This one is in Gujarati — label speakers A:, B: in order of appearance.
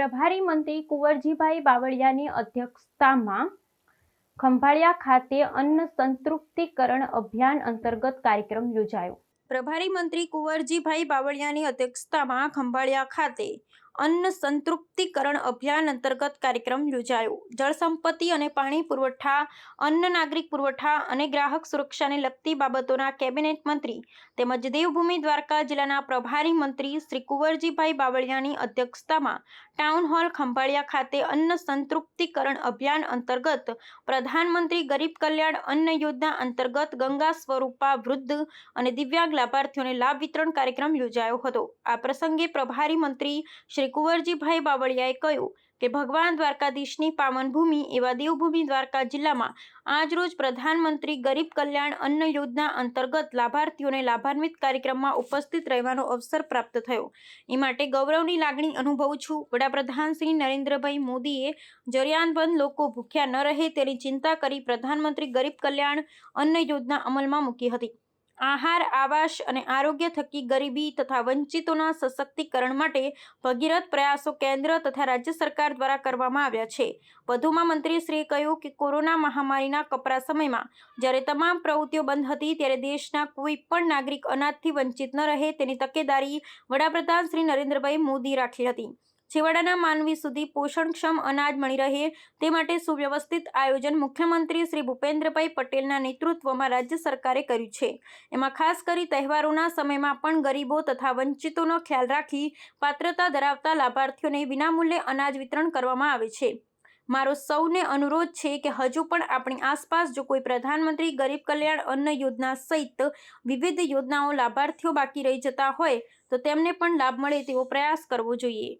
A: પ્રભારી મંત્રી કુંવરજીભાઈ બાવળિયાની અધ્યક્ષતામાં ખંભાળિયા ખાતે અન્ન સંતૃપ્તિકરણ અભિયાન અંતર્ગત કાર્યક્રમ યોજાયો। પ્રભારી મંત્રી કુંવરજીભાઈ બાવળિયાની અધ્યક્ષતામાં ખંભાળિયા ખાતે અન્ન સંતૃપ્તિકરણ અભિયાન અંતર્ગત કાર્યક્રમ યોજાયો। જળસંપત્તિ અને પાણી પુરવઠા, અન્ન નાગરિક પુરવઠા અને ગ્રાહક સુરક્ષાને લગતી બાબતોના કેબિનેટ મંત્રી તેમજ દેવભૂમિ દ્વારકા જિલ્લાના પ્રભારી મંત્રી શ્રી કુંવરજીભાઈ બાવળિયાની અધ્યક્ષતામાં ટાઉન હોલ ખંભાળિયા ખાતે અન્ન સંતૃપ્તિકરણ અભિયાન અંતર્ગત પ્રધાનમંત્રી ગરીબ કલ્યાણ અન્ન યોજના અંતર્ગત ગંગા સ્વરૂપા વૃદ્ધ અને દિવ્યાંગ લાભાર્થીઓને લાભ વિતરણ કાર્યક્રમ યોજાયો હતો। આ પ્રસંગે પ્રભારી મંત્રી શ્રી કુંવરજીભાઈ બાવળિયાએ કહ્યું કે ભગવાન દ્વારકાધીશની પાવન ભૂમિ એવા દેવભૂમિ દ્વારકા જિલ્લામાં આજરોજ પ્રધાનમંત્રી ગરીબ કલ્યાણ અન્ન યોજના અંતર્ગત લાભાર્થીઓને લાભાન્વિત કાર્યક્રમમાં ઉપસ્થિત રહેવાનો અવસર પ્રાપ્ત થયો। એ માટે ગૌરવની લાગણી અનુભવું છું। વડાપ્રધાન શ્રી નરેન્દ્રભાઈ મોદીએ જરૂરિયાતમંદ લોકો ભૂખ્યા ન રહે તેની ચિંતા કરી પ્રધાનમંત્રી ગરીબ કલ્યાણ અન્ન યોજના અમલમાં મૂકી હતી। આહાર, આવાસ અને આરોગ્ય થકી ગરીબી તથા વંચિતોના સશક્તિકરણ માટે ભગીરથ પ્રયાસો કેન્દ્ર તથા રાજ્ય સરકાર દ્વારા કરવામાં આવ્યા છે। વધુમાં મંત્રીશ્રીએ કહ્યું કે કોરોના મહામારીના કપરા સમયમાં જ્યારે તમામ પ્રવૃત્તિઓ બંધ હતી ત્યારે દેશના કોઈ પણ નાગરિક અનાજથી વંચિત ન રહે તેની તકેદારી વડાપ્રધાન શ્રી નરેન્દ્રભાઈ મોદી રાખી હતી। છેવાડાના માનવી સુધી પોષણક્ષમ અનાજ મળી રહે તે માટે સુવ્યવસ્થિત આયોજન મુખ્યમંત્રી શ્રી ભૂપેન્દ્રભાઈ પટેલના નેતૃત્વમાં રાજ્ય સરકારે કર્યું છે। એમાં ખાસ કરી તહેવારોના સમયમાં પણ ગરીબો તથા વંચિતોનો ખ્યાલ રાખી પાત્રતા ધરાવતા લાભાર્થીઓને વિનામૂલ્યે અનાજ વિતરણ કરવામાં આવે છે। મારો સૌને અનુરોધ છે કે હજુ પણ આપણી આસપાસ જો કોઈ પ્રધાનમંત્રી ગરીબ કલ્યાણ અન્ન યોજના સહિત વિવિધ યોજનાઓ લાભાર્થીઓ બાકી રહી જતા હોય તો તેમને પણ લાભ મળે તેવો પ્રયાસ કરવો જોઈએ।